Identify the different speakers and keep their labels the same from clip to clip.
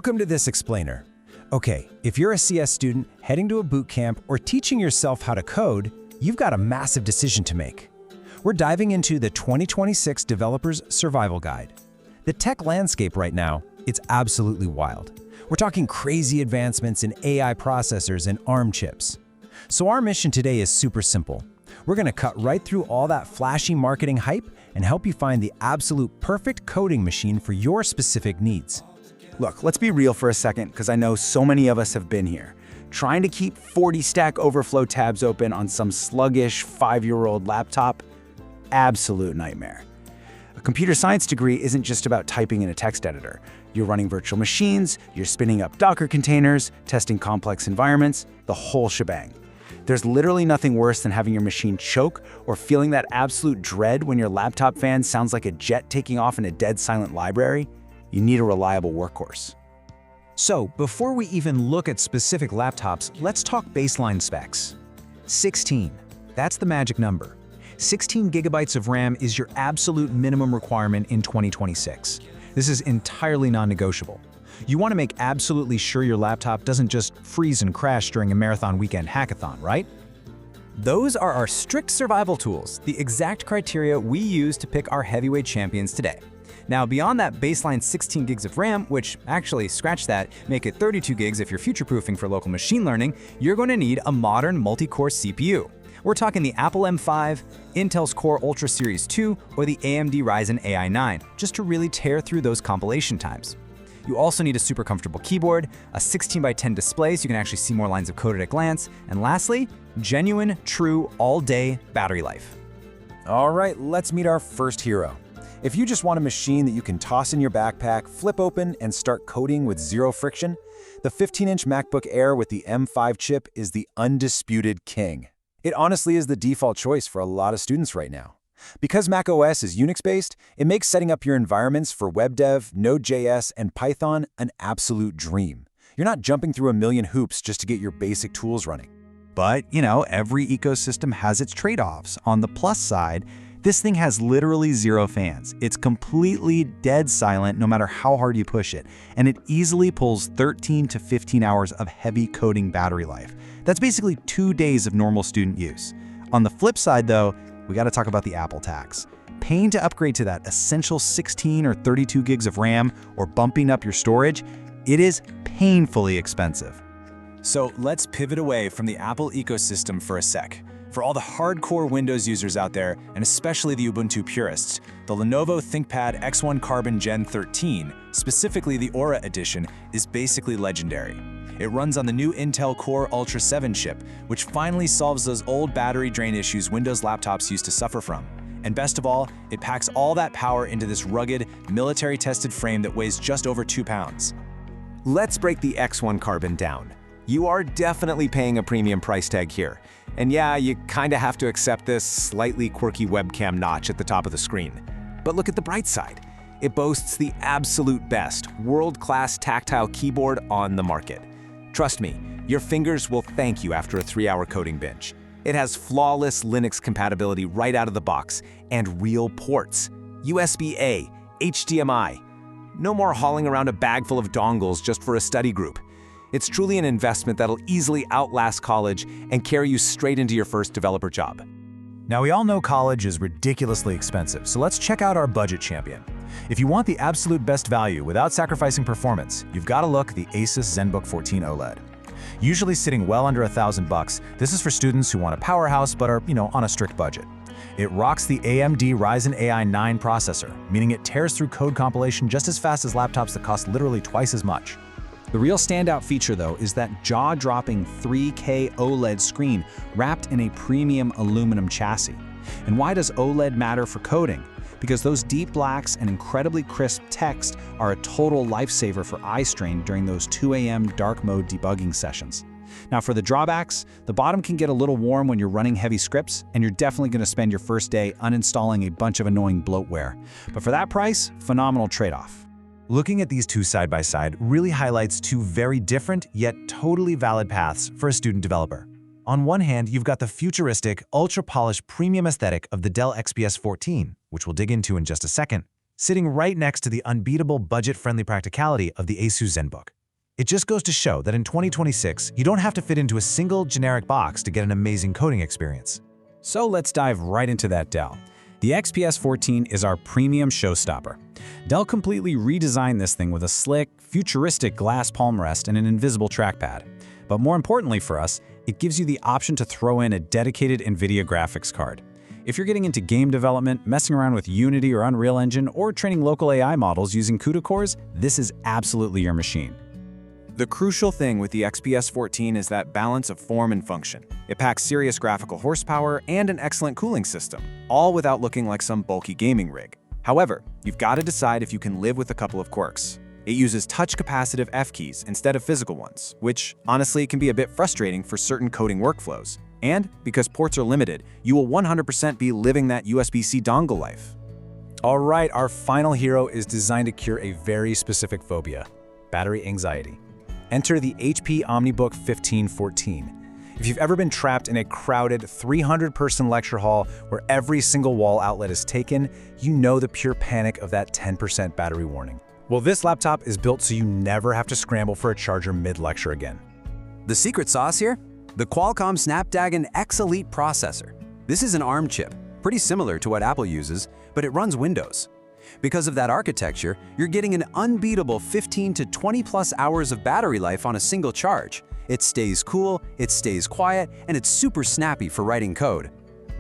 Speaker 1: Welcome to this explainer. Okay, if you're a CS student heading to a boot camp or teaching yourself how to code, you've got a massive decision to make. We're diving into the 2026 Developer's Survival Guide. The tech landscape right now, it's absolutely wild. We're talking crazy advancements in AI processors and ARM chips. So our mission today is super simple. We're going to cut right through all that flashy marketing hype and help you find the absolute perfect coding machine for your specific needs.
Speaker 2: Look, let's be real for a second, because I know so many of us have been here. Trying to keep 40 Stack Overflow tabs open on some sluggish 5-year-old laptop? Absolute nightmare. A computer science degree isn't just about typing in a text editor. You're running virtual machines, you're spinning up Docker containers, testing complex environments, the whole shebang. There's literally nothing worse than having your machine choke or feeling that absolute dread when your laptop fan sounds like a jet taking off in a dead silent library. You need a reliable workhorse.
Speaker 1: So, before we even look at specific laptops, let's talk baseline specs. 16. That's the magic number. 16 gigabytes of RAM is your absolute minimum requirement in 2026. This is entirely non-negotiable. You want to make absolutely sure your laptop doesn't just freeze and crash during a marathon weekend hackathon, right?
Speaker 3: Those are our strict survival tools, the exact criteria we use to pick our heavyweight champions today. Now, beyond that baseline 16 gigs of RAM, which actually, scratch that, make it 32 gigs if you're future-proofing for local machine learning, you're going to need a modern multi-core CPU. We're talking the Apple M5, Intel's Core Ultra Series 2, or the AMD Ryzen AI 9, just to really tear through those compilation times. You also need a super comfortable keyboard, a 16:10 display so you can actually see more lines of code at a glance, and lastly, genuine, true, all-day battery life.
Speaker 1: All right, let's meet our first hero. If you just want a machine that you can toss in your backpack, flip open, and start coding with zero friction, the 15-inch MacBook Air with the M5 chip is the undisputed king. It honestly is the default choice for a lot of students right now. Because macOS is Unix-based, it makes setting up your environments for web dev, Node.js, and Python an absolute dream. You're not jumping through a million hoops just to get your basic tools running.
Speaker 4: But, every ecosystem has its trade-offs. On the plus side, this thing has literally zero fans. It's completely dead silent no matter how hard you push it, and it easily pulls 13 to 15 hours of heavy coding battery life. That's basically 2 days of normal student use. On the flip side, though, we got to talk about the Apple tax. Paying to upgrade to that essential 16 or 32 gigs of RAM or bumping up your storage, it is painfully expensive.
Speaker 3: So let's pivot away from the Apple ecosystem for a sec. For all the hardcore Windows users out there, and especially the Ubuntu purists, the Lenovo ThinkPad X1 Carbon Gen 13, specifically the Aura edition, is basically legendary. It runs on the new Intel Core Ultra 7 chip, which finally solves those old battery drain issues Windows laptops used to suffer from. And best of all, it packs all that power into this rugged, military-tested frame that weighs just over 2 pounds.
Speaker 5: Let's break the X1 Carbon down. You are definitely paying a premium price tag here. And yeah, you kinda have to accept this slightly quirky webcam notch at the top of the screen. But look at the bright side. It boasts the absolute best, world-class tactile keyboard on the market. Trust me, your fingers will thank you after a 3-hour coding binge. It has flawless Linux compatibility right out of the box, and real ports. USB-A, HDMI. No more hauling around a bag full of dongles just for a study group. It's truly an investment that'll easily outlast college and carry you straight into your first developer job.
Speaker 1: Now, we all know college is ridiculously expensive, so let's check out our budget champion. If you want the absolute best value without sacrificing performance, you've got to look at the ASUS Zenbook 14 OLED. Usually sitting well under $1,000, this is for students who want a powerhouse but are, on a strict budget. It rocks the AMD Ryzen AI 9 processor, meaning it tears through code compilation just as fast as laptops that cost literally twice as much. The real standout feature, though, is that jaw-dropping 3K OLED screen wrapped in a premium aluminum chassis. And why does OLED matter for coding? Because those deep blacks and incredibly crisp text are a total lifesaver for eye strain during those 2 a.m. dark mode debugging sessions. Now, for the drawbacks, the bottom can get a little warm when you're running heavy scripts, and you're definitely going to spend your first day uninstalling a bunch of annoying bloatware. But for that price, phenomenal trade-off.
Speaker 4: Looking at these two side by side really highlights two very different yet totally valid paths for a student developer. On one hand, you've got the futuristic, ultra-polished premium aesthetic of the Dell XPS 14, which we'll dig into in just a second.
Speaker 1: sitting right next to the unbeatable budget-friendly practicality of the ASUS Zenbook. It just goes to show that in 2026, you don't have to fit into a single generic box to get an amazing coding experience.
Speaker 2: So let's dive right into that Dell. The XPS 14 is our premium showstopper. Dell completely redesigned this thing with a slick, futuristic glass palm rest and an invisible trackpad. But more importantly for us, it gives you the option to throw in a dedicated NVIDIA graphics card. If you're getting into game development, messing around with Unity or Unreal Engine, or training local AI models using CUDA cores, this is absolutely your machine.
Speaker 5: The crucial thing with the XPS 14 is that balance of form and function. It packs serious graphical horsepower and an excellent cooling system, all without looking like some bulky gaming rig. However, you've got to decide if you can live with a couple of quirks. It uses touch-capacitive F keys instead of physical ones, which honestly can be a bit frustrating for certain coding workflows. And because ports are limited, you will 100% be living that USB-C dongle life.
Speaker 2: All right, our final hero is designed to cure a very specific phobia: battery anxiety. Enter the HP OmniBook 1514. If you've ever been trapped in a crowded 300-person lecture hall where every single wall outlet is taken, you know the pure panic of that 10% battery warning. Well, this laptop is built so you never have to scramble for a charger mid-lecture again.
Speaker 3: The secret sauce here? The Qualcomm Snapdragon X Elite processor. This is an ARM chip, pretty similar to what Apple uses, but it runs Windows. Because of that architecture, you're getting an unbeatable 15 to 20 plus hours of battery life on a single charge. It stays cool, it stays quiet, and it's super snappy for writing code.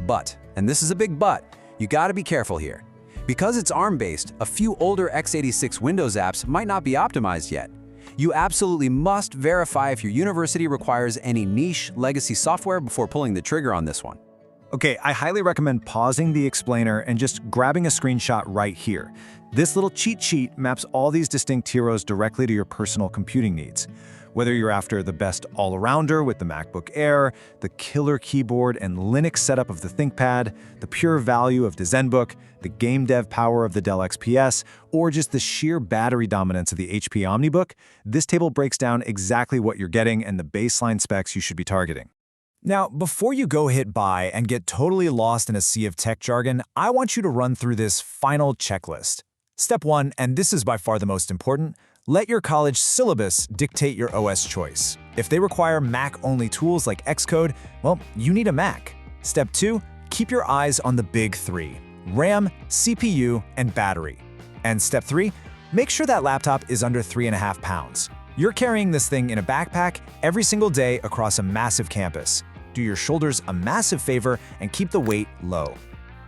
Speaker 3: But, and this is a big but, you gotta be careful here. Because it's ARM-based, a few older x86 Windows apps might not be optimized yet. You absolutely must verify if your university requires any niche legacy software before pulling the trigger on this one.
Speaker 5: Okay, I highly recommend pausing the explainer and just grabbing a screenshot right here. This little cheat sheet maps all these distinct heroes directly to your personal computing needs. Whether you're after the best all-arounder with the MacBook Air, the killer keyboard and Linux setup of the ThinkPad, the pure value of the Zenbook, the game dev power of the Dell XPS, or just the sheer battery dominance of the HP OmniBook, this table breaks down exactly what you're getting and the baseline specs you should be targeting.
Speaker 1: Now, before you go hit buy and get totally lost in a sea of tech jargon, I want you to run through this final checklist. Step 1, and this is by far the most important, let your college syllabus dictate your OS choice. If they require Mac-only tools like Xcode, well, you need a Mac. Step 2, keep your eyes on the big three: RAM, CPU, and battery. And step 3, make sure that laptop is under 3.5 pounds. You're carrying this thing in a backpack every single day across a massive campus. Do your shoulders a massive favor and keep the weight low.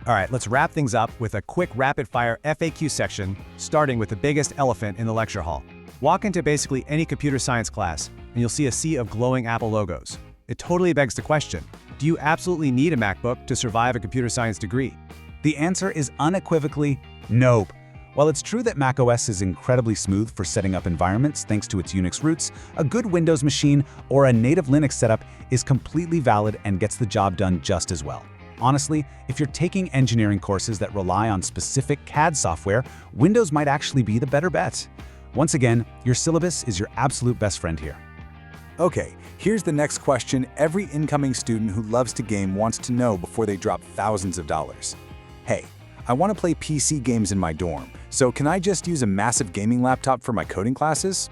Speaker 6: All right, let's wrap things up with a quick rapid-fire FAQ section, starting with the biggest elephant in the lecture hall. Walk into basically any computer science class, and you'll see a sea of glowing Apple logos. It totally begs the question, do you absolutely need a MacBook to survive a computer science degree?
Speaker 2: The answer is unequivocally nope. While it's true that macOS is incredibly smooth for setting up environments thanks to its Unix roots, a good Windows machine or a native Linux setup is completely valid and gets the job done just as well. Honestly, if you're taking engineering courses that rely on specific CAD software, Windows might actually be the better bet. Once again, your syllabus is your absolute best friend here.
Speaker 7: Okay, here's the next question every incoming student who loves to game wants to know before they drop thousands of dollars. Hey, I want to play PC games in my dorm, so can I just use a massive gaming laptop for my coding classes?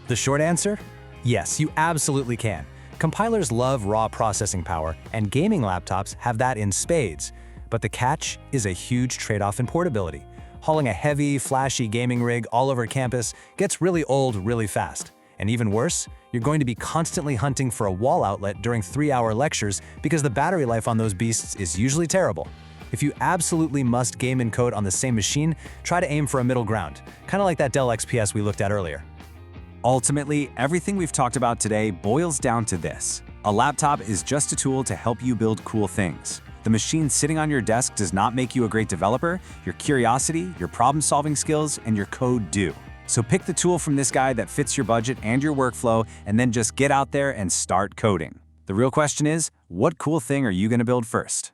Speaker 8: The short answer? Yes, you absolutely can. Compilers love raw processing power, and gaming laptops have that in spades. But the catch is a huge trade-off in portability. Hauling a heavy, flashy gaming rig all over campus gets really old really fast. And even worse, you're going to be constantly hunting for a wall outlet during 3-hour lectures because the battery life on those beasts is usually terrible. If you absolutely must game and code on the same machine, try to aim for a middle ground, kind of like that Dell XPS we looked at earlier.
Speaker 9: Ultimately, everything we've talked about today boils down to this. A laptop is just a tool to help you build cool things. The machine sitting on your desk does not make you a great developer. Your curiosity, your problem-solving skills, and your code do. So pick the tool from this guide that fits your budget and your workflow, and then just get out there and start coding. The real question is, what cool thing are you going to build first?